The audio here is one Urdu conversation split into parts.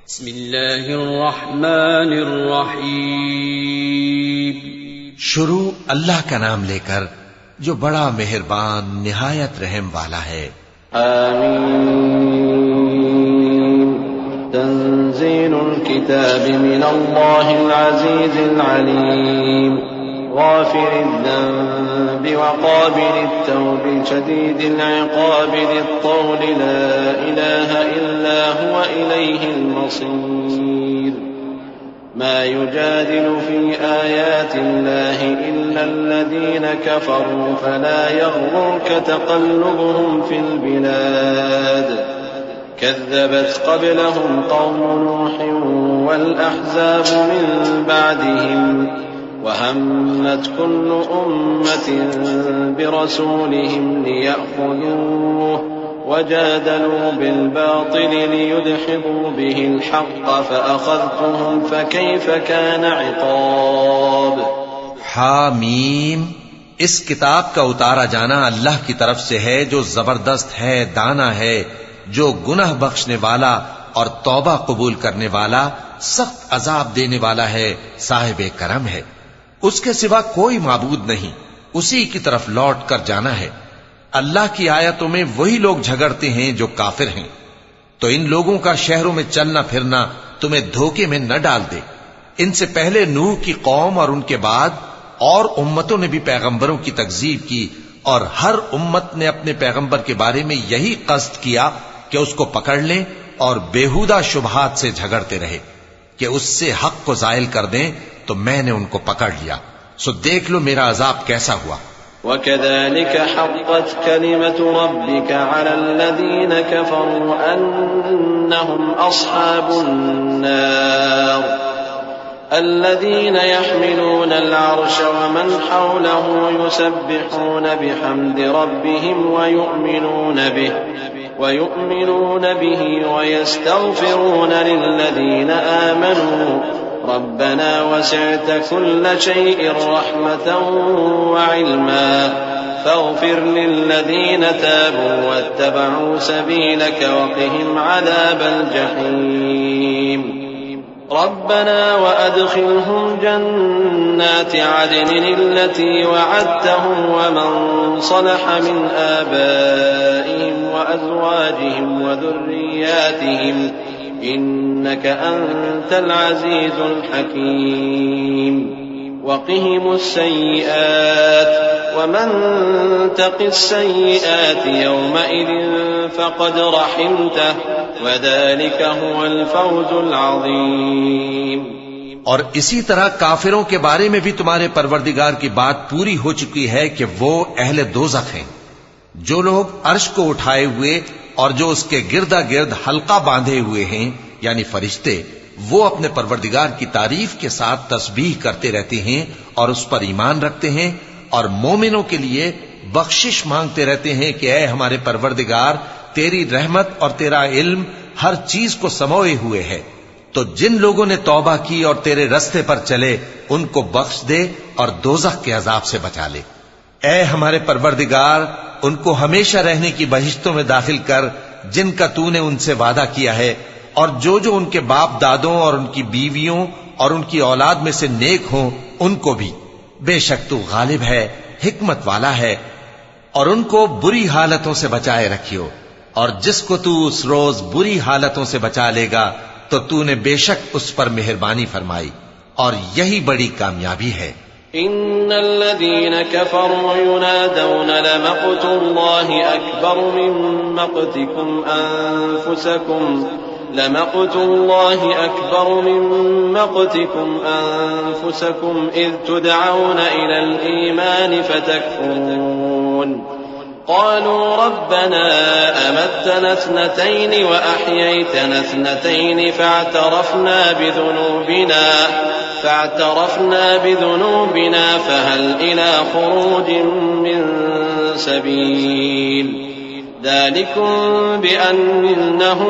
بسم اللہ الرحمن الرحیم. شروع اللہ کا نام لے کر جو بڑا مہربان نہایت رحم والا ہے. آمین. تنزیل الكتاب من اللہ العزیز العلیم غافر الذنب وقابل التوب شدید العقاب ذي الطول لا إله إلا هو إليه المصير. ما يجادل في آيات الله إلا الذين كفروا فلا يغررك تقلبهم في البلاد. كذبت قبلهم قوم نوح والأحزاب من بعدهم وهمت كل أمة برسولهم ليأخذوه وجادلوا بالباطل ليدحضوا به الحق فأخذتهم فكيف كان عقاب. حامیم. اس کتاب کا اتارا جانا اللہ کی طرف سے ہے جو زبردست ہے، دانا ہے، جو گناہ بخشنے والا اور توبہ قبول کرنے والا، سخت عذاب دینے والا ہے، صاحب کرم ہے. اس کے سوا کوئی معبود نہیں، اسی کی طرف لوٹ کر جانا ہے. اللہ کی آیتوں میں وہی لوگ جھگڑتے ہیں جو کافر ہیں، تو ان لوگوں کا شہروں میں چلنا پھرنا تمہیں دھوکے میں نہ ڈال دے. ان سے پہلے نوح کی قوم اور ان کے بعد اور امتوں نے بھی پیغمبروں کی تکذیب کی، اور ہر امت نے اپنے پیغمبر کے بارے میں یہی قصد کیا کہ اس کو پکڑ لیں اور بیہودہ شبہات سے جھگڑتے رہے کہ اس سے حق کو زائل کر دیں، تو میں نے ان کو پکڑ لیا. سو دیکھ لو میرا عذاب کیسا ہوا. وَكَذَلِكَ حَقَّتْ كَلِمَةُ رَبِّكَ عَلَى الَّذِينَ كَفَرُوا أَنَّهُمْ أَصْحَابُ النَّارِ. الَّذِينَ يَحْمِلُونَ الْعَرْشَ وَمَنْ حَوْلَهُ يُسَبِّحُونَ بِحَمْدِ رَبِّهِمْ وَيُؤْمِنُونَ بِهِ وَيَسْتَغْفِرُونَ لِلَّذِينَ آمَنُوا ربنا وسعت كل شيء رحمة وعلما فاغفر للذين تابوا واتبعوا سبيلك وقهم عذاب الجحيم. ربنا وأدخلهم جنات عدن التي وعدتهم ومن صلح من آبائهم وأزواجهم وذرياتهم إنك أنت العزيز الحكيم. وقهم السيئات ومن تق السيئات يومئذ فقد رحمته وذلك هو الفوز العظيم. اور اسی طرح کافروں کے بارے میں بھی تمہارے پروردگار کی بات پوری ہو چکی ہے کہ وہ اہل دوزخ ہیں. جو لوگ عرش کو اٹھائے ہوئے اور جو اس کے گردا گرد حلقہ باندھے ہوئے ہیں یعنی فرشتے، وہ اپنے پروردگار کی تعریف کے ساتھ تسبیح کرتے رہتے ہیں اور اس پر ایمان رکھتے ہیں، اور مومنوں کے لیے بخشش مانگتے رہتے ہیں کہ اے ہمارے پروردگار، تیری رحمت اور تیرا علم ہر چیز کو سموئے ہوئے ہے، تو جن لوگوں نے توبہ کی اور تیرے رستے پر چلے ان کو بخش دے اور دوزخ کے عذاب سے بچا لے. اے ہمارے پروردگار، ان کو ہمیشہ رہنے کی بہشتوں میں داخل کر جن کا تو نے ان سے وعدہ کیا ہے، اور جو ان کے باپ دادوں اور ان کی بیویوں اور ان کی اولاد میں سے نیک ہوں ان کو بھی. بے شک تو غالب ہے، حکمت والا ہے. اور ان کو بری حالتوں سے بچائے رکھیو، اور جس کو تو اس روز بری حالتوں سے بچا لے گا تو تو نے بے شک اس پر مہربانی فرمائی، اور یہی بڑی کامیابی ہے. إن الذين كفروا ينادون لمقت الله أكبر من مقتكم أنفسكم إذ تدعون إلى الإيمان فتكفرون. قالوا ربنا أمتنا اثنتين وأحييتنا اثنتين فاعترفنا بذنوبنا فهل إلى خروج من سبيل. ذلكم بأنه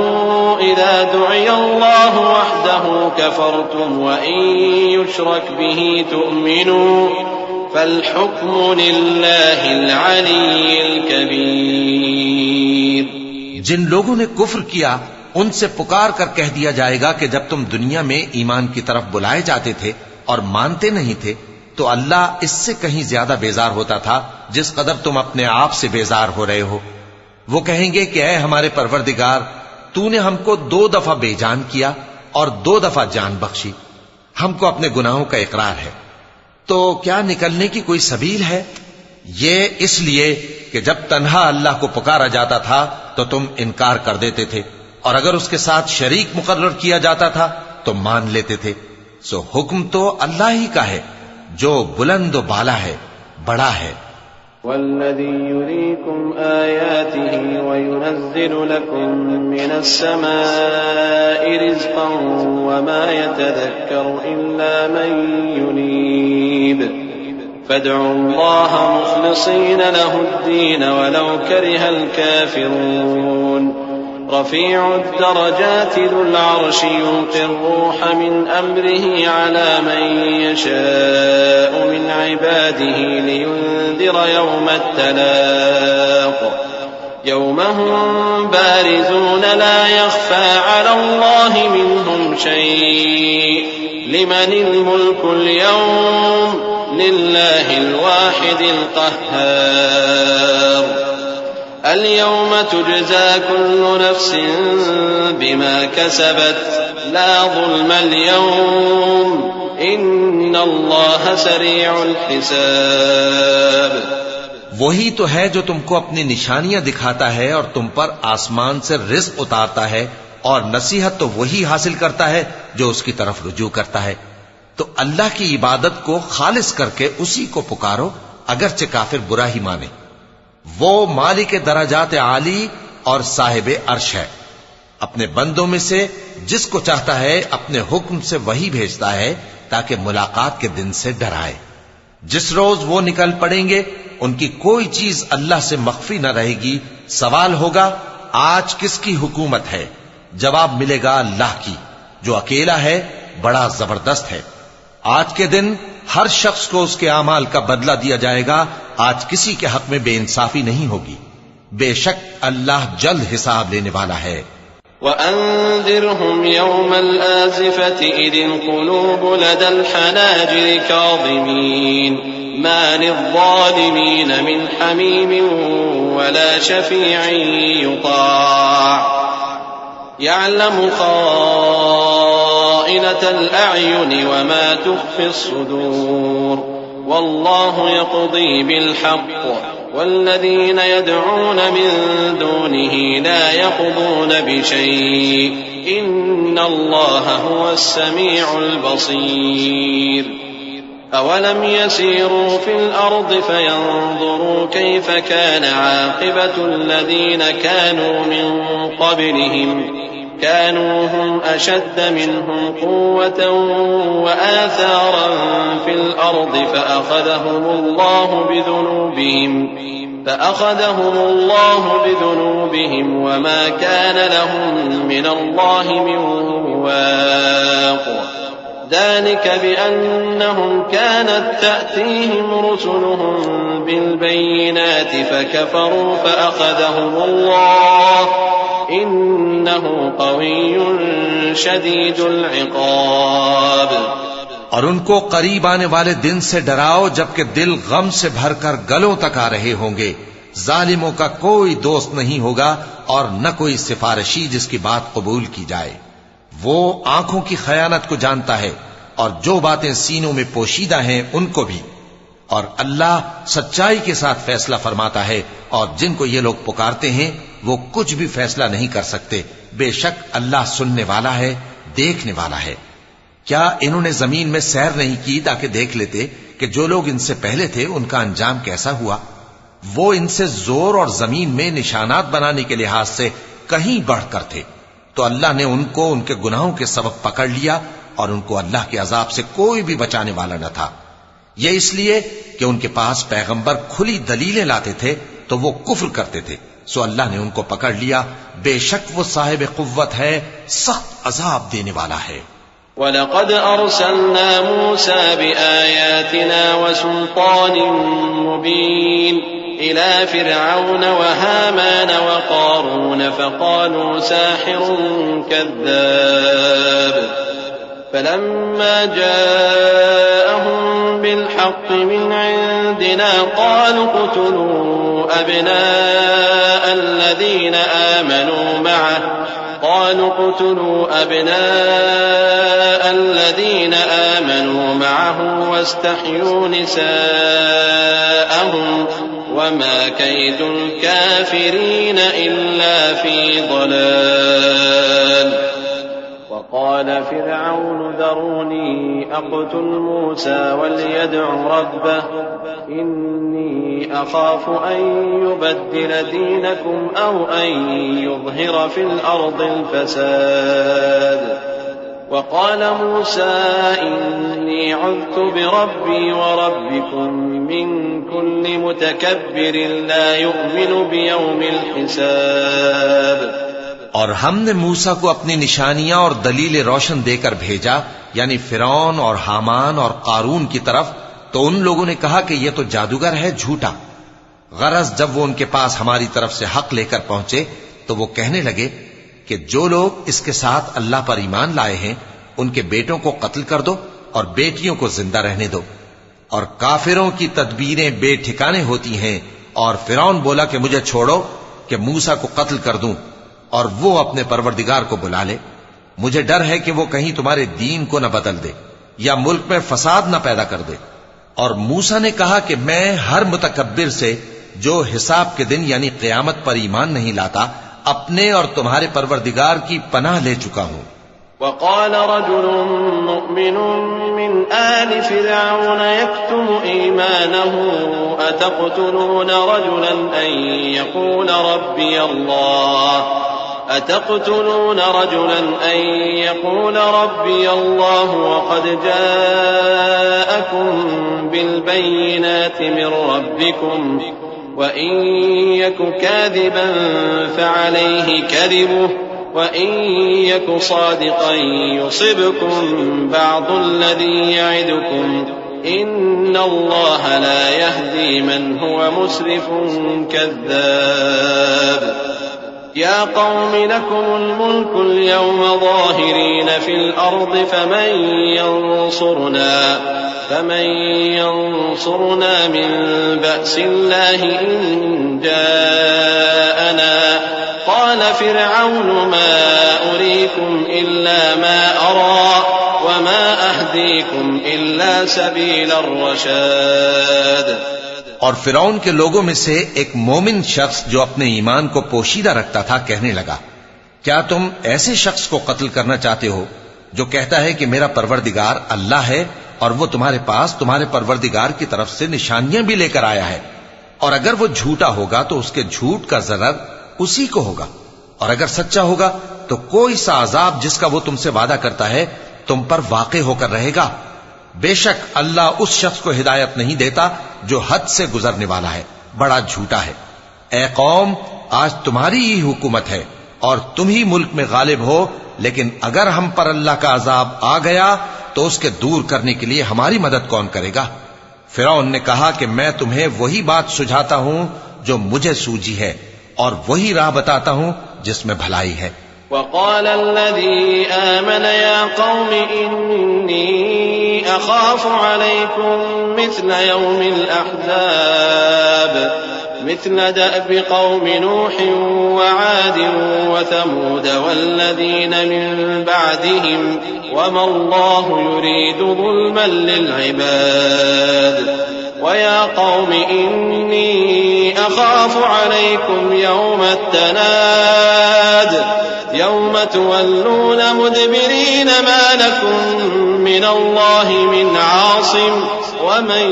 إذا دعي الله وحده كفرتم وإن يشرك به تؤمنوا فالحكم لله العلي الكبير. جن لوگوں نے کفر کیا ان سے پکار کر کہہ دیا جائے گا کہ جب تم دنیا میں ایمان کی طرف بلائے جاتے تھے اور مانتے نہیں تھے تو اللہ اس سے کہیں زیادہ بیزار ہوتا تھا جس قدر تم اپنے آپ سے بیزار ہو رہے ہو۔ وہ کہیں گے کہ اے ہمارے پروردگار، تو نے ہم کو 2 دفعہ بے جان کیا اور 2 دفعہ جان بخشی، ہم کو اپنے گناہوں کا اقرار ہے، تو کیا نکلنے کی کوئی سبیل ہے؟ یہ اس لیے کہ جب تنہا اللہ کو پکارا جاتا تھا تو تم انکار کر دیتے تھے، اور اگر اس کے ساتھ شریک مقرر کیا جاتا تھا تو مان لیتے تھے۔ سو حکم تو اللہ ہی کا ہے جو بلند و بالا ہے، بڑا ہے۔ والذي يريكم آياته وينزل لكم من السماء رزقا وما يتذكر إلا من ينيب فادعوا الله مخلصين له الدين ولو كره الكافرون رفيع الدرجات ذو العرش يلقي الروح من أمره على من يشاء من عباده لينذر يوم التلاق يوم هم بارزون لا يخفى على الله منهم شيء لمن الملك اليوم لله الواحد القهار اليوم تجزى كل نفس بما كسبت لا ظلم اليوم إن الله سريع الحساب۔ وہی تو ہے جو تم کو اپنی نشانیاں دکھاتا ہے اور تم پر آسمان سے رزق اتارتا ہے، اور نصیحت تو وہی حاصل کرتا ہے جو اس کی طرف رجوع کرتا ہے۔ تو اللہ کی عبادت کو خالص کر کے اسی کو پکارو اگرچہ کافر برا ہی مانے۔ وہ مالک درجات عالی اور صاحب عرش ہے، اپنے بندوں میں سے جس کو چاہتا ہے اپنے حکم سے وہی بھیجتا ہے تاکہ ملاقات کے دن سے ڈرائے۔ جس روز وہ نکل پڑیں گے ان کی کوئی چیز اللہ سے مخفی نہ رہے گی۔ سوال ہوگا آج کس کی حکومت ہے؟ جواب ملے گا اللہ کی جو اکیلا ہے، بڑا زبردست ہے۔ آج کے دن ہر شخص کو اس کے اعمال کا بدلہ دیا جائے گا۔ آج کسی کے حق میں بے انصافی نہیں ہوگی، بے شک اللہ جلد حساب لینے والا ہے۔ وَأَنذِرْهُمْ يَوْمَ الْآزِفَةِ إِذِ الْقُلُوبُ لَدَى الْحَنَاجِرِ كَاظِمِينَ مَا لِلظَّالِمِينَ مِنْ حَمِيمٍ وَلَا شَفِيعٍ يُطَاعُ يَعْلَمُ خَائِنَةَ الْأَعْيُنِ وَمَا تُخْفِي الصُّدُورُ وَاللَّهُ يَقْضِي بِالْحَقِّ والذين يدعون من دونه لا يقضون بشيء إن الله هو السميع البصير أولم يسيروا في الأرض فينظروا كيف كان عاقبة الذين كانوا من قبلهم كانوا هم أشد منهم قوة وآثارا في الأرض فأخذهم الله بذنوبهم وما كان لهم من الله من واق ذلك بأنهم كانت تأتيهم رسلهم بالبينات فكفروا فأخذهم الله إنه قوي شديد العقاب۔ اور ان کو قریب آنے والے دن سے ڈراؤ جبکہ دل غم سے بھر کر گلوں تک آ رہے ہوں گے۔ ظالموں کا کوئی دوست نہیں ہوگا اور نہ کوئی سفارشی جس کی بات قبول کی جائے۔ وہ آنکھوں کی خیانت کو جانتا ہے اور جو باتیں سینوں میں پوشیدہ ہیں ان کو بھی، اور اللہ سچائی کے ساتھ فیصلہ فرماتا ہے، اور جن کو یہ لوگ پکارتے ہیں وہ کچھ بھی فیصلہ نہیں کر سکتے۔ بے شک اللہ سننے والا ہے، دیکھنے والا ہے۔ کیا انہوں نے زمین میں سیر نہیں کی تاکہ دیکھ لیتے کہ جو لوگ ان سے پہلے تھے ان کا انجام کیسا ہوا؟ وہ ان سے زور اور زمین میں نشانات بنانے کے لحاظ سے کہیں بڑھ کر تھے، تو اللہ نے ان کو ان کے گناہوں کے سبب پکڑ لیا اور ان کو اللہ کے عذاب سے کوئی بھی بچانے والا نہ تھا۔ یہ اس لیے کہ ان کے پاس پیغمبر کھلی دلیلیں لاتے تھے تو وہ کفر کرتے تھے، سو اللہ نے ان کو پکڑ لیا۔ بے شک وہ صاحب قوت ہے، سخت عذاب دینے والا ہے۔ وَلَقَدْ أَرْسَلْنَا مُوسَى بِآيَاتِنَا وَسُلْطَانٍ مُبِينٍ إلى فرعون وهامان وقارون فقالوا ساحر كذاب فلما جاءهم بالحق من عندنا قالوا اقتلوا أبناء الذين آمنوا معه واستحيوا نساءهم وما كيد الكافرين إلا في ضلال وقال فرعون ذروني أقتل موسى وليدع ربه إني أخاف أن يبدل دينكم أو أن يظهر في الأرض الفساد وقال موسى إني عذت بربي وربكم من كل متكبر لا يؤمن بيوم الحساب اور ہم نے موسیٰ کو اپنی نشانیاں اور دلیل روشن دے کر بھیجا یعنی فرعون اور حامان اور قارون کی طرف تو ان لوگوں نے کہا کہ یہ تو جادوگر ہے جھوٹا. غرض جب وہ ان کے پاس ہماری طرف سے حق لے کر پہنچے تو وہ کہنے لگے کہ جو لوگ اس کے ساتھ اللہ پر ایمان لائے ہیں ان کے بیٹوں کو قتل کر دو اور بیٹیوں کو زندہ رہنے دو. اور کافروں کی تدبیریں بے ٹھکانے ہوتی ہیں. اور فرعون بولا کہ مجھے چھوڑو کہ موسیٰ کو قتل کر دوں اور وہ اپنے پروردگار کو بلا لے. مجھے ڈر ہے کہ وہ کہیں تمہارے دین کو نہ بدل دے یا ملک میں فساد نہ پیدا کر دے. اور موسیٰ نے کہا کہ میں ہر متکبر سے جو حساب کے دن یعنی قیامت پر ایمان نہیں لاتا اپنے اور تمہارے پروردگار کی پناہ لے چکا ہوں. وقال رجل مؤمن من آل فرعون يكتم إيمانه أتقتلون رجلا أن يقول ربي الله وقد جاءكم بالبينات من ربكم وإن يك كاذبا فعليه كذبه وإن يك صادقا يصبكم بعض الذي يعدكم إن الله لا يهدي من هو مسرف كذاب يا قوم لكم الملك اليوم ظاهرين في الأرض فمن ينصرنا من بأس الله إن جاءنا قال فرعون ما أريكم إلا ما أرى وما أهديكم إلا سبيل الرشاد. اور فرعون کے لوگوں میں سے ایک مومن شخص جو اپنے ایمان کو پوشیدہ رکھتا تھا کہنے لگا کیا تم ایسے شخص کو قتل کرنا چاہتے ہو جو کہتا ہے کہ میرا پروردگار اللہ ہے اور وہ تمہارے پاس تمہارے پروردگار کی طرف سے نشانیاں بھی لے کر آیا ہے اور اگر وہ جھوٹا ہوگا تو اس کے جھوٹ کا ضرر اسی کو ہوگا اور اگر سچا ہوگا تو کوئی سا عذاب جس کا وہ تم سے وعدہ کرتا ہے تم پر واقع ہو کر رہے گا. بے شک اللہ اس شخص کو ہدایت نہیں دیتا جو حد سے گزرنے والا ہے بڑا جھوٹا ہے. اے قوم آج تمہاری ہی حکومت ہے اور تم ہی ملک میں غالب ہو لیکن اگر ہم پر اللہ کا عذاب آ گیا تو اس کے دور کرنے کے لیے ہماری مدد کون کرے گا. فرعون نے کہا کہ میں تمہیں وہی بات سجھاتا ہوں جو مجھے سوجی ہے اور وہی راہ بتاتا ہوں جس میں بھلائی ہے. وقال الذي آمن يا قوم إني أخاف عليكم مثل يوم الأحزاب مثل دأب قوم نوح وعاد وثمود والذين من بعدهم وما الله يريد ظلما للعباد ويا قوم إني أخاف عليكم يوم التناد يوم تولون مدبرين ما لكم من الله من عاصم ومن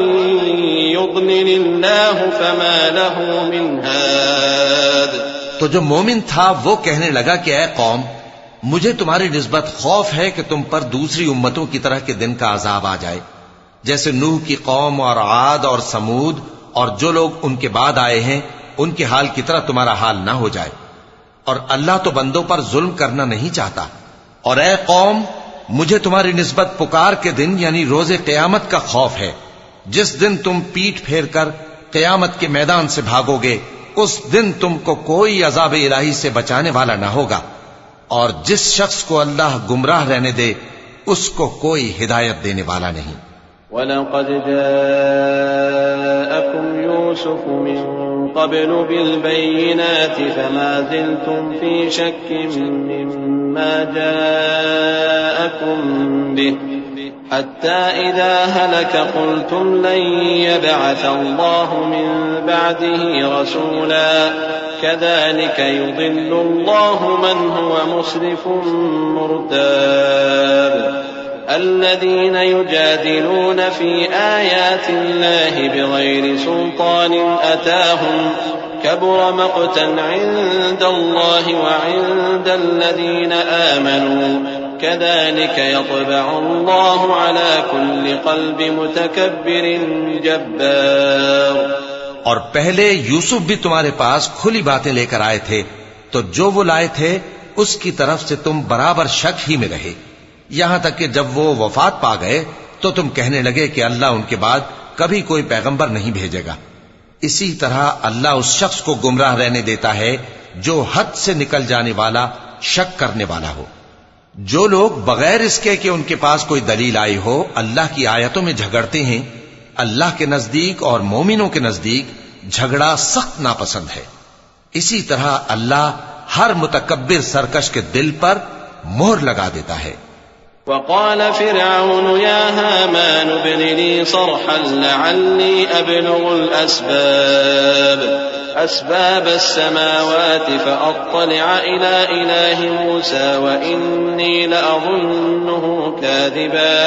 يضلل الله فما له من هاد. تو جو مومن تھا وہ کہنے لگا کہ اے قوم مجھے تمہاری نسبت خوف ہے کہ تم پر دوسری امتوں کی طرح کے دن کا عذاب آ جائے جیسے نوح کی قوم اور عاد اور سمود اور جو لوگ ان کے بعد آئے ہیں ان کے حال کی طرح تمہارا حال نہ ہو جائے. اور اللہ تو بندوں پر ظلم کرنا نہیں چاہتا. اور اے قوم مجھے تمہاری نسبت پکار کے دن یعنی روز قیامت کا خوف ہے جس دن تم پیٹھ پھیر کر قیامت کے میدان سے بھاگو گے اس دن تم کو کوئی عذاب الہی سے بچانے والا نہ ہوگا، اور جس شخص کو اللہ گمراہ رہنے دے اس کو کوئی ہدایت دینے والا نہیں۔ وَلَقَدْ جَاءَكُمْ يُوسُفُ مِنْ قَبْلُ بِالْبَيِّنَاتِ فَمَا زِلْتُمْ فِي شَكٍّ مِّمَّا جَاءَكُمْ بِهِ حَتَّى إِذَا هَلَكَ قُلْتُمْ لَن يَبْعَثَ اللَّهُ مِن بَعْدِهِ رَسُولًا كَذَلِكَ يُضِلُّ اللَّهُ مَنْ هُوَ مُسْرِفٌ مُرْتَابٌ الذين يجادلون في آيات الله بغير سلطان أتاهم كبر مقتا عند الله وعند الذين آمنوا كذلك يطبع الله على كل قلب متكبر جبار۔ اور پہلے یوسف بھی تمہارے پاس کھلی باتیں لے کر آئے تھے، تو جو وہ لائے تھے اس کی طرف سے تم برابر شک ہی میں رہے، یہاں تک کہ جب وہ وفات پا گئے تو تم کہنے لگے کہ اللہ ان کے بعد کبھی کوئی پیغمبر نہیں بھیجے گا۔ اسی طرح اللہ اس شخص کو گمراہ رہنے دیتا ہے جو حد سے نکل جانے والا، شک کرنے والا ہو۔ جو لوگ بغیر اس کے کہ ان کے پاس کوئی دلیل آئی ہو اللہ کی آیتوں میں جھگڑتے ہیں، اللہ کے نزدیک اور مومنوں کے نزدیک جھگڑا سخت ناپسند ہے۔ اسی طرح اللہ ہر متکبر سرکش کے دل پر مہر لگا دیتا ہے۔ وقال فرعون يا هامان ابن لي صرحا لعلي أبلغ أسباب السماوات فأطلع إلى إله موسى وإني لأظنه كاذبا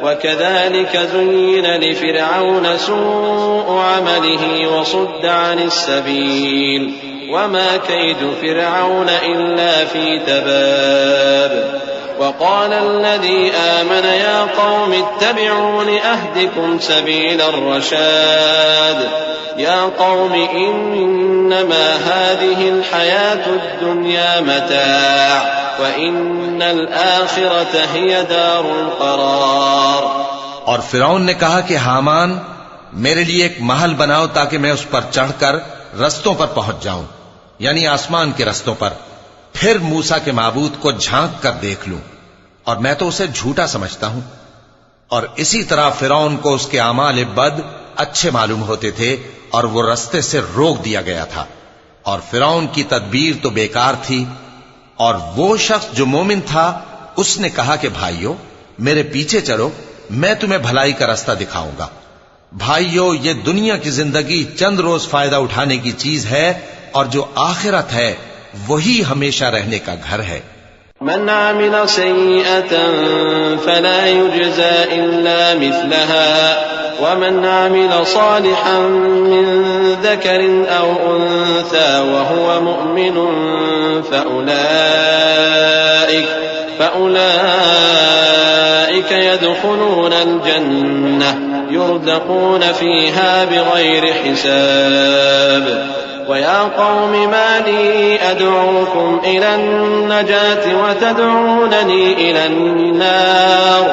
وكذلك زين لفرعون سوء عمله وصد عن السبيل وما كيد فرعون إلا في تباب وقال الذي آمن يا قوم اتبعون أهدكم سبيل الرشاد يا قوم إنما هذه الحياة الدنيا متاع وإن الآخرة هي دار القرار۔ اور فرعون نے کہا کہ حامان میرے لیے ایک محل بناؤ تاکہ میں اس پر چڑھ کر رستوں پر پہنچ جاؤں، یعنی آسمان کے رستوں پر، پھر موسیٰ کے معبود کو جھانک کر دیکھ لوں، اور میں تو اسے جھوٹا سمجھتا ہوں۔ اور اسی طرح فرعون کو اس کے اعمال بد اچھے معلوم ہوتے تھے اور وہ رستے سے روک دیا گیا تھا، اور فرعون کی تدبیر تو بیکار تھی۔ اور وہ شخص جو مومن تھا اس نے کہا کہ بھائیو میرے پیچھے چلو، میں تمہیں بھلائی کا رستہ دکھاؤں گا۔ بھائیو یہ دنیا کی زندگی چند روز فائدہ اٹھانے کی چیز ہے، اور جو آخرت ہے وہی ہمیشہ رہنے کا گھر ہے۔ من عمل سيئة فلا يجزى إلا مثلها ومن عمل صالحا من ذكر أو أنثى وهو مؤمن فأولئك يدخلون الجنة يرزقون فيها بغير حساب ويا قوم ما لي أدعوكم إلى النجاة وتدعونني إلى النار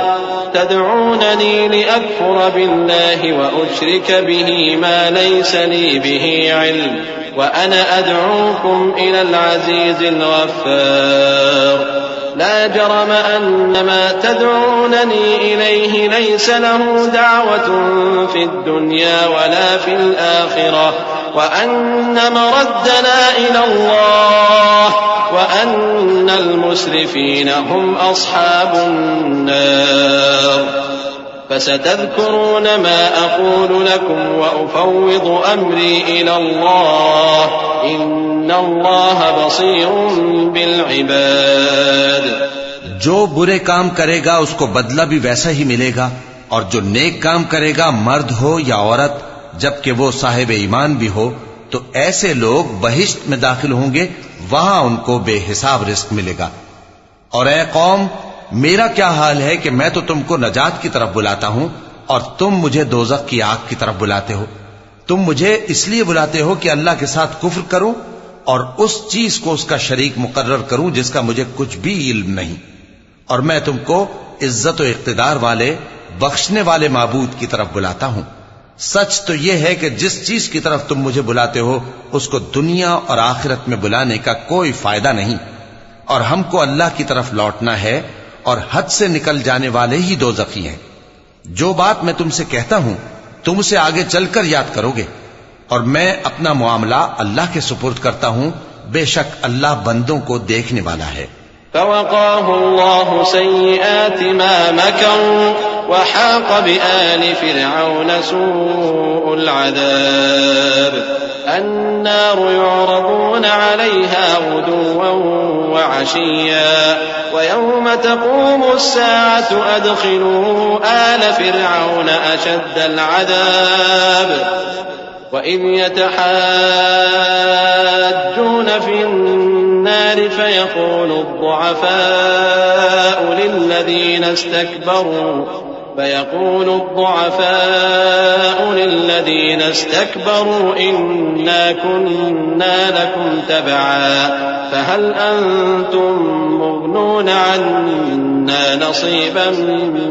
تدعونني لأكفر بالله وأشرك به ما ليس لي به علم وأنا أدعوكم إلى العزيز الغفار لا جرم أن ما تدعونني إليه ليس له دعوة في الدنيا ولا في الآخرة وأن مردنا إلى الله وأن المسرفين هم أصحاب النار فستذكرون ما أقول لكم وأفوض أمري إلى الله إن الله بصير بالعباد۔ جو برے کام کرے گا اس کو بدلہ بھی ویسا ہی ملے گا، اور جو نیک کام کرے گا مرد ہو یا عورت جبکہ وہ صاحب ایمان بھی ہو تو ایسے لوگ بہشت میں داخل ہوں گے، وہاں ان کو بے حساب رزق ملے گا۔ اور اے قوم میرا کیا حال ہے کہ میں تو تم کو نجات کی طرف بلاتا ہوں اور تم مجھے دوزخ کی آگ کی طرف بلاتے ہو۔ تم مجھے اس لیے بلاتے ہو کہ اللہ کے ساتھ کفر کروں اور اس چیز کو اس کا شریک مقرر کروں جس کا مجھے کچھ بھی علم نہیں، اور میں تم کو عزت و اقتدار والے بخشنے والے معبود کی طرف بلاتا ہوں۔ سچ تو یہ ہے کہ جس چیز کی طرف تم مجھے بلاتے ہو اس کو دنیا اور آخرت میں بلانے کا کوئی فائدہ نہیں، اور ہم کو اللہ کی طرف لوٹنا ہے، اور حد سے نکل جانے والے ہی دوزخی ہیں۔ جو بات میں تم سے کہتا ہوں تم اسے آگے چل کر یاد کرو گے، اور میں اپنا معاملہ اللہ کے سپرد کرتا ہوں، بے شک اللہ بندوں کو دیکھنے والا ہے۔ فوقاه الله سيئات ما مكروا وحاق بآل فرعون سوء العذاب النار يعرضون عليها غدوا وعشيا ويوم تقوم الساعة أدخلوا آل فرعون أشد العذاب وإذ يتحاجون في النار فيقول الضعفاء للذين استكبروا إنا كنا لكم تبعا فهل أنتم مغنون عنا نصيبا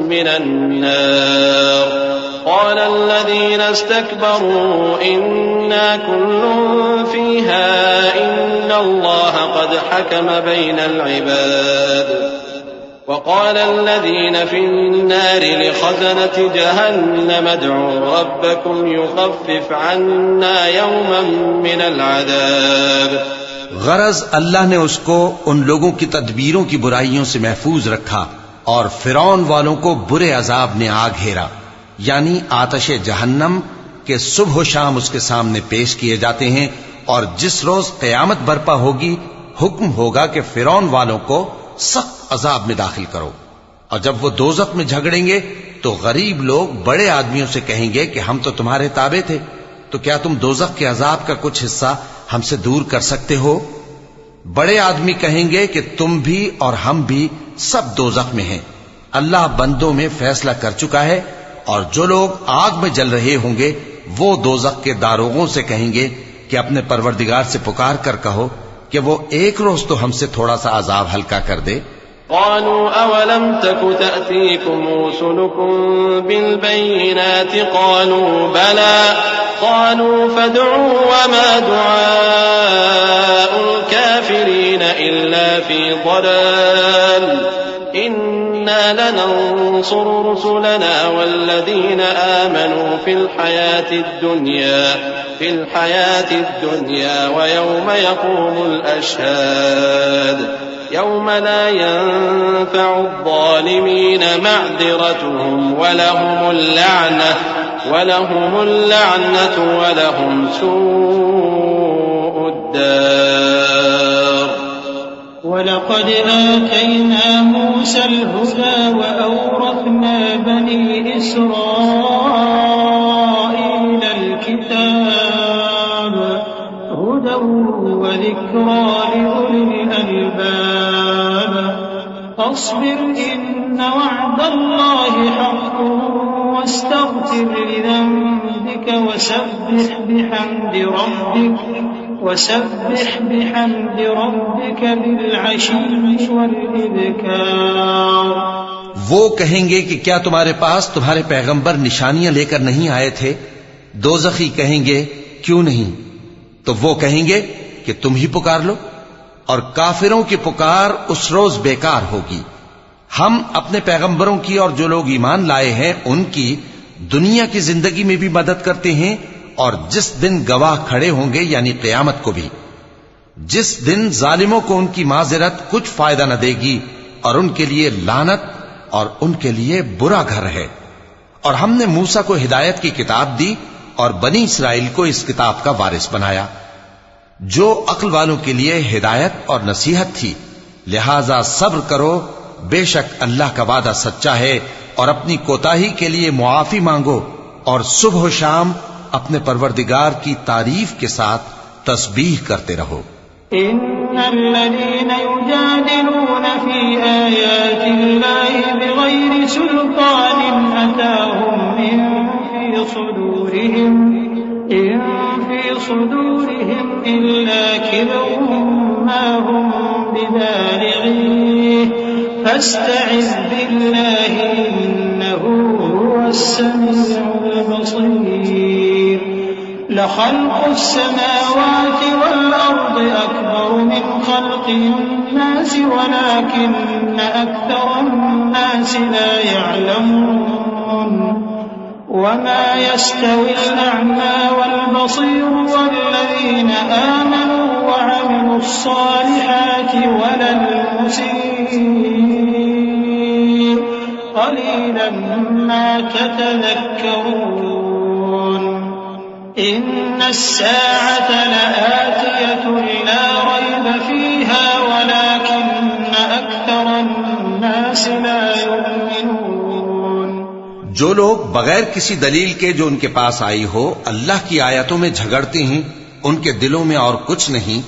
من النار قال الذين استكبروا إنا كل فيها إن الله قد حكم بين العباد وقال الذين في النار لخزنة جهنم ادعوا ربكم يخفف عنا يوما من العذاب۔ غرض اللہ نے اس کو ان لوگوں کی تدبیروں کی برائیوں سے محفوظ رکھا اور فرعون والوں کو برے عذاب نے آ گھیرا، یعنی آتش جہنم کے صبح و شام اس کے سامنے پیش کیے جاتے ہیں، اور جس روز قیامت برپا ہوگی حکم ہوگا کہ فرعون والوں کو سخت عذاب میں داخل کرو۔ اور جب وہ دوزخ میں جھگڑیں گے تو غریب لوگ بڑے آدمیوں سے کہیں گے کہ ہم تو تمہارے تابع تھے، تو کیا تم دوزخ کے عذاب کا کچھ حصہ ہم سے دور کر سکتے ہو؟ بڑے آدمی کہیں گے کہ تم بھی اور ہم بھی سب دوزخ میں ہیں، اللہ بندوں میں فیصلہ کر چکا ہے۔ اور جو لوگ آگ میں جل رہے ہوں گے وہ دوزخ کے داروغوں سے کہیں گے کہ اپنے پروردگار سے پکار کر کہو کہ وہ ایک روز تو ہم سے تھوڑا سا عذاب ہلکا کر دے۔ قالوا أولم تك تأتيكم رسلكم بالبينات قالوا بلى قالوا فادعوا وما دعاء الكافرين إلا في ضلال إنا لننصر رسلنا والذين آمنوا في الحياة الدنيا ويوم يقوم الأشهاد يوم لا ينفع الظالمين معذرتهم ولهم اللعنة ولهم سوء الدار۔ ولقد آتينا موسى الهدى وأورثنا بني إسرائيل الكتاب هدى وذكرى لأولي الألباب فاصبر إن وعد الله حق واستغفر لذنبك وسبح بحمد ربك بالعشي والإبكار۔ وہ کہیں گے کہ کیا تمہارے پاس تمہارے پیغمبر نشانیاں لے کر نہیں آئے تھے؟ دوزخی کہیں گے کیوں نہیں؟ تو وہ کہیں گے کہ تم ہی پکار لو، اور کافروں کی پکار اس روز بیکار ہوگی۔ ہم اپنے پیغمبروں کی اور جو لوگ ایمان لائے ہیں ان کی دنیا کی زندگی میں بھی مدد کرتے ہیں، اور جس دن گواہ کھڑے ہوں گے یعنی قیامت کو بھی، جس دن ظالموں کو ان کی معذرت کچھ فائدہ نہ دے گی، اور ان کے لیے لعنت اور ان کے لیے برا گھر ہے۔ اور ہم نے موسیٰ کو ہدایت کی کتاب دی اور بنی اسرائیل کو اس کتاب کا وارث بنایا، جو عقل والوں کے لیے ہدایت اور نصیحت تھی۔ لہذا صبر کرو، بے شک اللہ کا وعدہ سچا ہے، اور اپنی کوتاہی کے لیے معافی مانگو، اور صبح و شام اپنے پروردگار کی تعریف کے ساتھ تسبیح کرتے رہو۔ إن الذين يجادلون في آيات الله بغير سلطان أتاهم إن في صدورهم إلا كبر ما هم ببالغيه فاستعذ بالله إنه هو السميع البصير لخلق السماوات والأرض أكبر من خلق الناس ولكن أكثر الناس لا يعلمون وما يستوي الأعمى والبصير والذين آمنوا وعملوا الصالحات ولا المسيء قليلا ما تتذكرون إن الساعة لآتية لا ريب فيها ولكن أكثر الناس لا يؤمنون جو لوگ بغیر کسی دلیل کے جو ان کے پاس آئی ہو اللہ کی آیتوں میں جھگڑتے ہیں ان کے دلوں میں اور کچھ نہیں،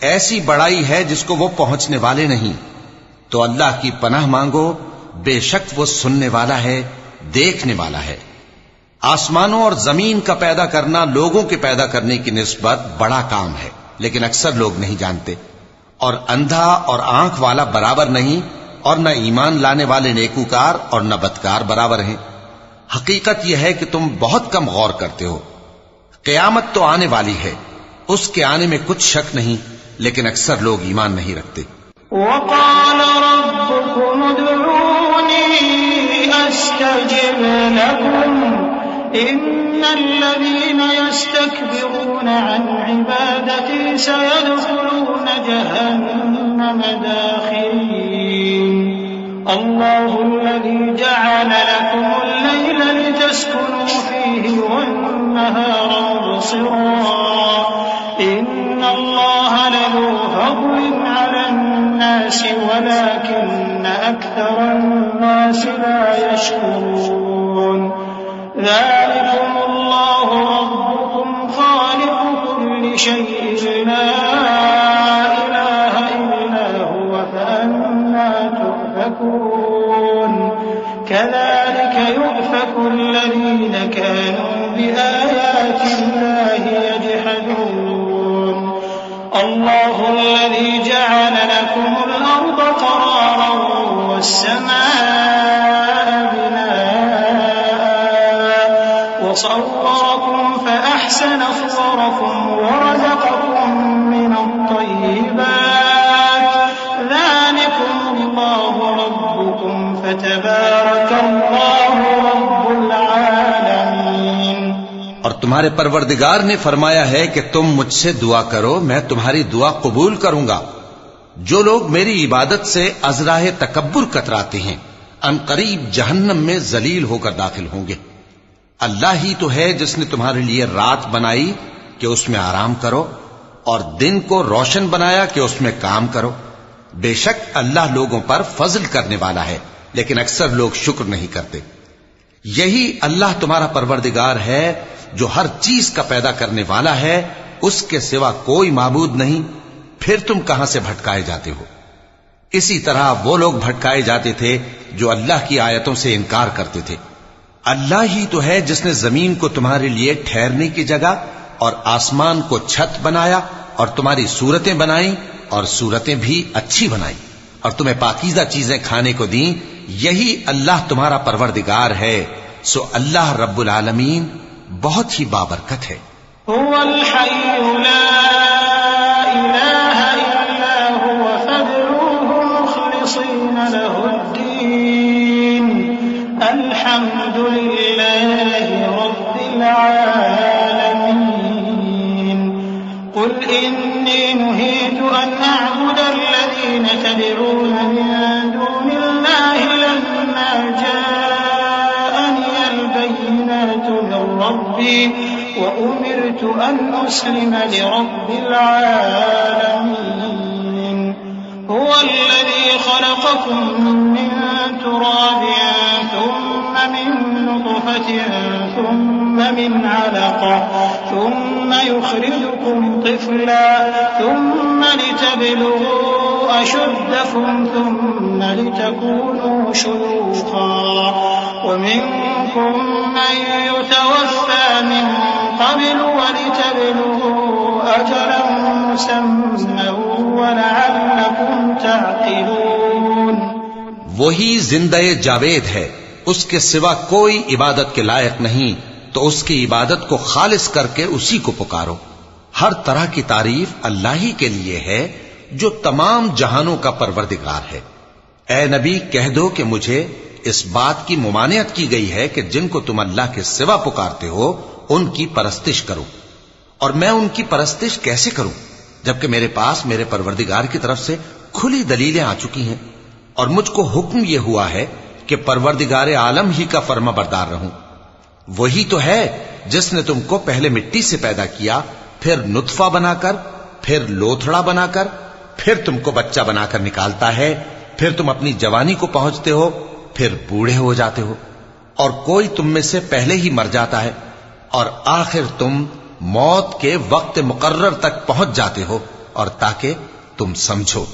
ایسی بڑائی ہے جس کو وہ پہنچنے والے نہیں، تو اللہ کی پناہ مانگو، بے شک وہ سننے والا ہے، دیکھنے والا ہے۔ آسمانوں اور زمین کا پیدا کرنا لوگوں کے پیدا کرنے کی نسبت بڑا کام ہے، لیکن اکثر لوگ نہیں جانتے۔ اور اندھا اور آنکھ والا برابر نہیں، اور نہ ایمان لانے والے نیکوکار اور نہ بدکار برابر ہیں۔ حقیقت یہ ہے کہ تم بہت کم غور کرتے ہو۔ قیامت تو آنے والی ہے، اس کے آنے میں کچھ شک نہیں، لیکن اکثر لوگ ایمان نہیں رکھتے۔ وقال ربكم ادعوني أستجب لكم إن الذين يستكبرون عن عبادتي سيدخلون جهنم داخرين الله الذي جعل لكم الليل لتسكنوا فيه والنهار مبصرا إن الله لذو فضل على الناس ولكن أكثر الناس لا يشكرون ذلكم الله ربكم خالق كل شيء لا إله إلا هو فأنا تؤفكون كذلك يؤفك الذين كانوا بآيات الله يجحدون الله الذي جعل لكم الأرض قرارا والسماء بناء وصوركم فأحسن صوركم ورزقكم من الطيبات ذلكم الله ربكم فتبارك الله رب العالمين۔ اور تمہارے پروردگار نے فرمایا ہے کہ تم مجھ سے دعا کرو، میں تمہاری دعا قبول کروں گا۔ جو لوگ میری عبادت سے ازراہ تکبر کتراتے ہیں ان قریب جہنم میں ذلیل ہو کر داخل ہوں گے۔ اللہ ہی تو ہے جس نے تمہارے لیے رات بنائی کہ اس میں آرام کرو، اور دن کو روشن بنایا کہ اس میں کام کرو۔ بے شک اللہ لوگوں پر فضل کرنے والا ہے، لیکن اکثر لوگ شکر نہیں کرتے۔ یہی اللہ تمہارا پروردگار ہے جو ہر چیز کا پیدا کرنے والا ہے، اس کے سوا کوئی معبود نہیں، پھر تم کہاں سے بھٹکائے جاتے ہو؟ اسی طرح وہ لوگ بھٹکائے جاتے تھے جو اللہ کی آیتوں سے انکار کرتے تھے۔ اللہ ہی تو ہے جس نے زمین کو تمہارے لیے ٹھہرنے کی جگہ اور آسمان کو چھت بنایا، اور تمہاری صورتیں بنائیں اور صورتیں بھی اچھی بنائیں، اور تمہیں پاکیزہ چیزیں کھانے کو دیں۔ یہی اللہ تمہارا پروردگار ہے، سو اللہ رب العالمین بہت ہی بابرکت ہے۔ هو الحي لا إله إلا هو فادعوه مخلصين له الدين الحمد لله رب العالمين قل إني نهيت أن أعبد الذين تدعون من دون الله لما جاءني البينات من ربي وأمرت أن أسلم لرب العالمين هو الذي خلقكم من تراب ثم من نطفة ثم من علقة ثم يخرجكم طفلا ثم لتبلغوا أشدكم ثم لتكونوا شيوخا ومنكم من يتوفى من قبل ولتبلغوا أجلا مسمى ولعلكم تعقلون۔ وہی زندہ جاوید ہے، اس کے سوا کوئی عبادت کے لائق نہیں تو اس کی عبادت کو خالص کر کے اسی کو پکارو۔ ہر طرح کی تعریف اللہ ہی کے لیے ہے جو تمام جہانوں کا پروردگار ہے۔ اے نبی کہہ دو کہ مجھے اس بات کی ممانعت کی گئی ہے کہ جن کو تم اللہ کے سوا پکارتے ہو ان کی پرستش کرو، اور میں ان کی پرستش کیسے کروں جبکہ میرے پاس میرے پروردگار کی طرف سے کھلی دلیلیں آ چکی ہیں، اور مجھ کو حکم یہ ہوا ہے کہ پروردگار عالم ہی کا فرما بردار رہوں۔ وہی تو ہے جس نے تم کو پہلے مٹی سے پیدا کیا، پھر نطفہ بنا کر، پھر لوتھڑا بنا کر، پھر تم کو بچہ بنا کر نکالتا ہے، پھر تم اپنی جوانی کو پہنچتے ہو، پھر بوڑھے ہو جاتے ہو، اور کوئی تم میں سے پہلے ہی مر جاتا ہے، اور آخر تم موت کے وقت مقرر تک پہنچ جاتے ہو، اور تاکہ تم سمجھو۔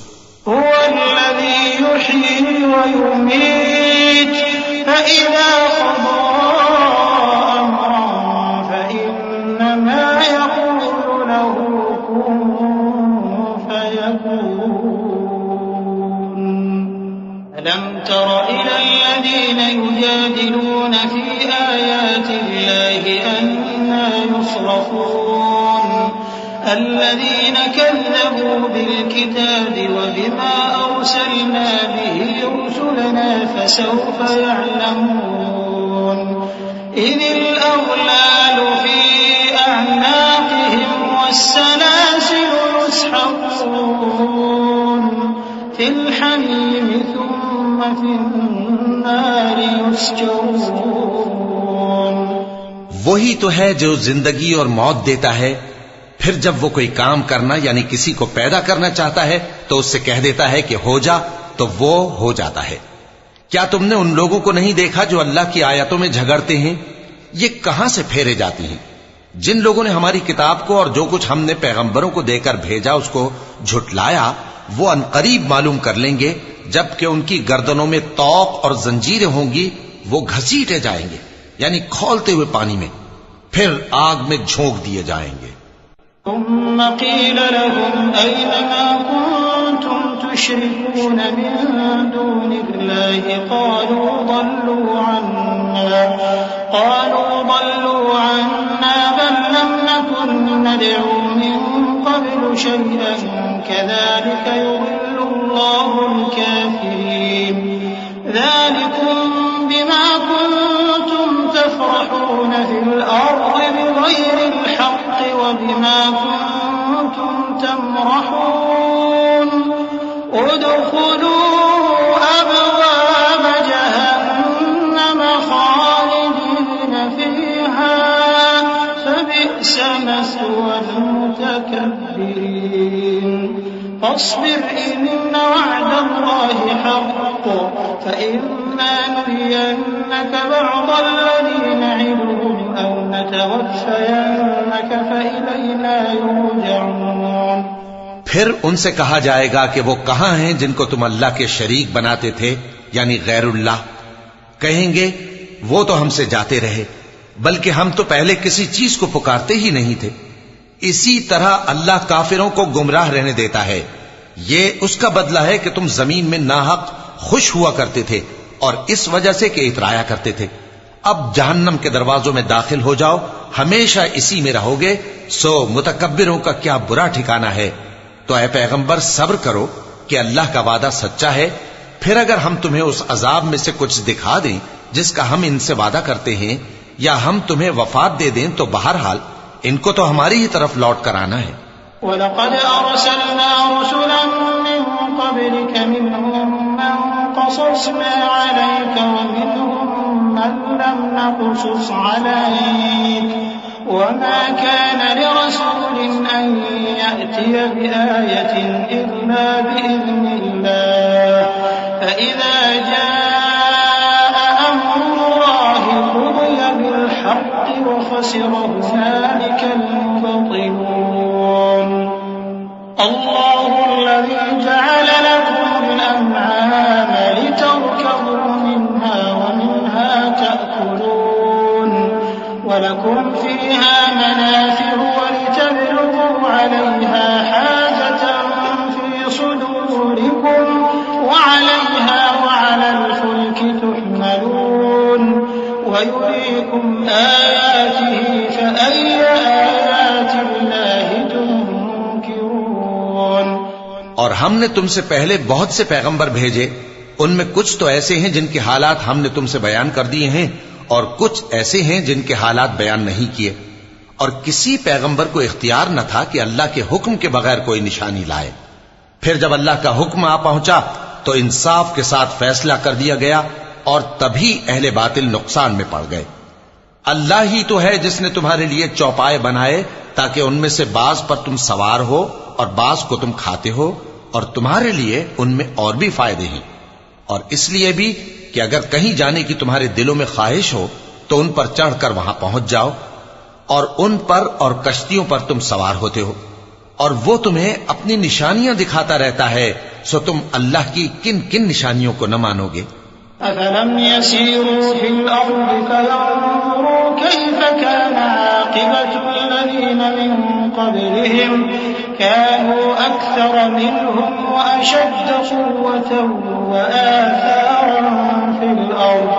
هو الذي يحيي ويميت فإذا قضى أمرا فإنما يقول له كن فيكون ألم تر إلى الذين يجادلون في آيات الله أنى يصرفون الذين كذبوا بالكتاب وبما أرسلنا به رسلنا فسوف يعلمون إذ الأغلال في أعناقهم والسلاسل يسحبون في الحميم ثم في النار يسجرون۔ وہی تو ہے جو زندگی اور موت دیتا ہے، پھر جب وہ کوئی کام کرنا یعنی کسی کو پیدا کرنا چاہتا ہے تو اس سے کہہ دیتا ہے کہ ہو جا، تو وہ ہو جاتا ہے۔ کیا تم نے ان لوگوں کو نہیں دیکھا جو اللہ کی آیتوں میں جھگڑتے ہیں؟ یہ کہاں سے پھیرے جاتی ہیں؟ جن لوگوں نے ہماری کتاب کو اور جو کچھ ہم نے پیغمبروں کو دے کر بھیجا اس کو جھٹلایا، وہ عنقریب معلوم کر لیں گے جبکہ ان کی گردنوں میں طوق اور زنجیریں ہوں گی، وہ گھسیٹے جائیں گے یعنی کھولتے ہوئے پانی میں، پھر آگ میں جھونک دیے جائیں گے۔ ثم قيل لهم أين ما كنتم تشركون من دون الله قالوا ضلوا عنا بل لم نكن ندعو من قبل شيئا كذلك يضل الله الكافرين ذلكم بما كنتم تفرحون في الأرض بغير الحق وبما كنتم تمرحون ادخلوا أبواب جهنم خالدين فيها فبئس مثوى المتكبرين فاصبر إن وعد الله حق فإما نرينك بعض الذي نعدهم أو نتوفينك فإلينا يرجعون۔ پھر ان سے کہا جائے گا کہ وہ کہاں ہیں جن کو تم اللہ کے شریک بناتے تھے یعنی غیر اللہ؟ کہیں گے وہ تو ہم سے جاتے رہے، بلکہ ہم تو پہلے کسی چیز کو پکارتے ہی نہیں تھے۔ اسی طرح اللہ کافروں کو گمراہ رہنے دیتا ہے، یہ اس کا بدلہ ہے کہ تم زمین میں ناحق خوش ہوا کرتے تھے اور اس وجہ سے کہ اترایا کرتے تھے۔ اب جہنم کے دروازوں میں داخل ہو جاؤ، ہمیشہ اسی میں رہو گے، سو متکبروں کا کیا برا ٹھکانہ ہے۔ تو اے پیغمبر صبر کرو کہ اللہ کا وعدہ سچا ہے، پھر اگر ہم تمہیں اس عذاب میں سے کچھ دکھا دیں جس کا ہم ان سے وعدہ کرتے ہیں، یا ہم تمہیں وفات دے دیں، تو بہرحال ان کو تو ہماری ہی طرف لوٹ کر آنا ہے۔ وَلَقَدْ أَرْسَلْنَا رُسُلًا مِّن قَبْلِكَ مِنْهُم مَّن قَصَصْنَا عَلَيْكَ وَمِنْهُم مَّن لَّمْ نَقْصُصْ عَلَيْكَ وَمَا كَانَ لِرَسُولٍ أَن يَأْتِيَ بِآيَةٍ إِلَّا بِإِذْنِ اللَّهِ فَإِذَا جَاءَ أَمْرُ اللَّهِ قُضِيَ بِالْحَقِّ وَخَسِرَ هُنَالِكَ الْمُبْطِلُونَ الله الذي جعل لكم الأنعام لتركبوا منها ومنها تأكلون ولكم فيها منافع ولتبلغوا عليها حاجة في صدوركم وعليها وعلى الفلك تحملون نے تم سے پہلے بہت سے پیغمبر بھیجے، ان میں کچھ تو ایسے ہیں جن کے حالات ہم نے تم سے بیان کر دیے ہیں، اور کچھ ایسے ہیں جن کے حالات بیان نہیں کیے، اور کسی پیغمبر کو اختیار نہ تھا کہ اللہ کے حکم کے بغیر کوئی نشانی لائے۔ پھر جب اللہ کا حکم آ پہنچا تو انصاف کے ساتھ فیصلہ کر دیا گیا، اور تبھی اہل باطل نقصان میں پڑ گئے۔ اللہ ہی تو ہے جس نے تمہارے لیے چوپائے بنائے تاکہ ان میں سے بعض پر تم سوار ہو اور بعض کو تم کھاتے ہو، اور تمہارے لیے ان میں اور بھی فائدے ہیں، اور اس لیے بھی کہ اگر کہیں جانے کی تمہارے دلوں میں خواہش ہو تو ان پر چڑھ کر وہاں پہنچ جاؤ، اور ان پر اور کشتیوں پر تم سوار ہوتے ہو، اور وہ تمہیں اپنی نشانیاں دکھاتا رہتا ہے، سو تم اللہ کی کن کن نشانیوں کو نہ مانو گے؟ أفلم يسيروا في الأرض فينظروا كيف كان عاقبة الذين من قبلهم كانوا أكثر منهم وأشد قوة وآثارا في الأرض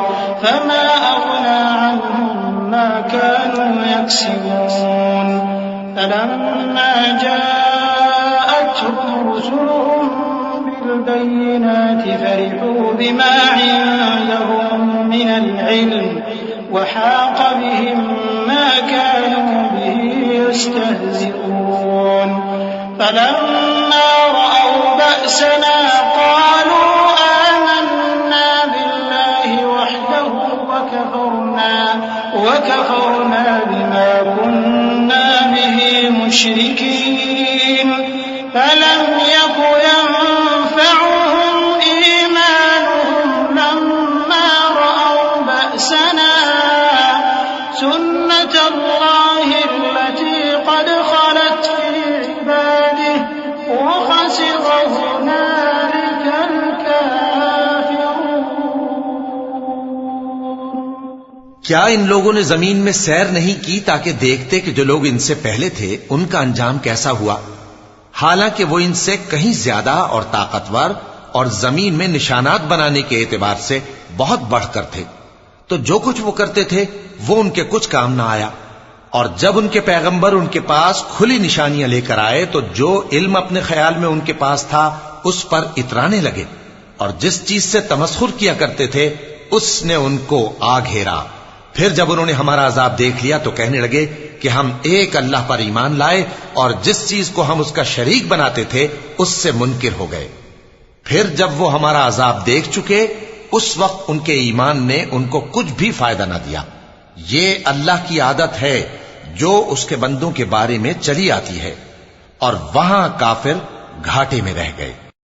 فما أغنى عنهم ما كانوا يكسبون فلما جاءتهم رسلهم بالبينات فرحوا بما عندهم من العلم وحاق بهم ما كانوا به يستهزئون فلما رأوا بأسنا قالوا آمنا بالله وحده وكفرنا بما كنا به مشركين فلم يك ينفعهم إيمانهم لما رأوا بأسنا سنة الله التي قد خلت في عباده وخسر هنالك الكافرون۔ کیا ان لوگوں نے زمین میں سیر نہیں کی تاکہ دیکھتے کہ جو لوگ ان سے پہلے تھے ان کا انجام کیسا ہوا، حالانکہ وہ ان سے کہیں زیادہ اور طاقتور اور زمین میں نشانات بنانے کے اعتبار سے بہت بڑھ کر تھے، تو جو کچھ وہ کرتے تھے وہ ان کے کچھ کام نہ آیا، اور جب ان کے پیغمبر ان کے پاس کھلی نشانیاں لے کر آئے تو جو علم اپنے خیال میں ان کے پاس تھا اس پر اترانے لگے، اور جس چیز سے تمسخر کیا کرتے تھے اس نے ان کو آ گھیرا۔ پھر جب انہوں نے ہمارا عذاب دیکھ لیا تو کہنے لگے کہ ہم ایک اللہ پر ایمان لائے اور جس چیز کو ہم اس کا شریک بناتے تھے اس سے منکر ہو گئے۔ پھر جب وہ ہمارا عذاب دیکھ چکے اس وقت ان کے ایمان نے ان کو کچھ بھی فائدہ نہ دیا۔ یہ اللہ کی عادت ہے جو اس کے بندوں کے بارے میں چلی آتی ہے، اور وہاں کافر گھاٹے میں رہ گئے۔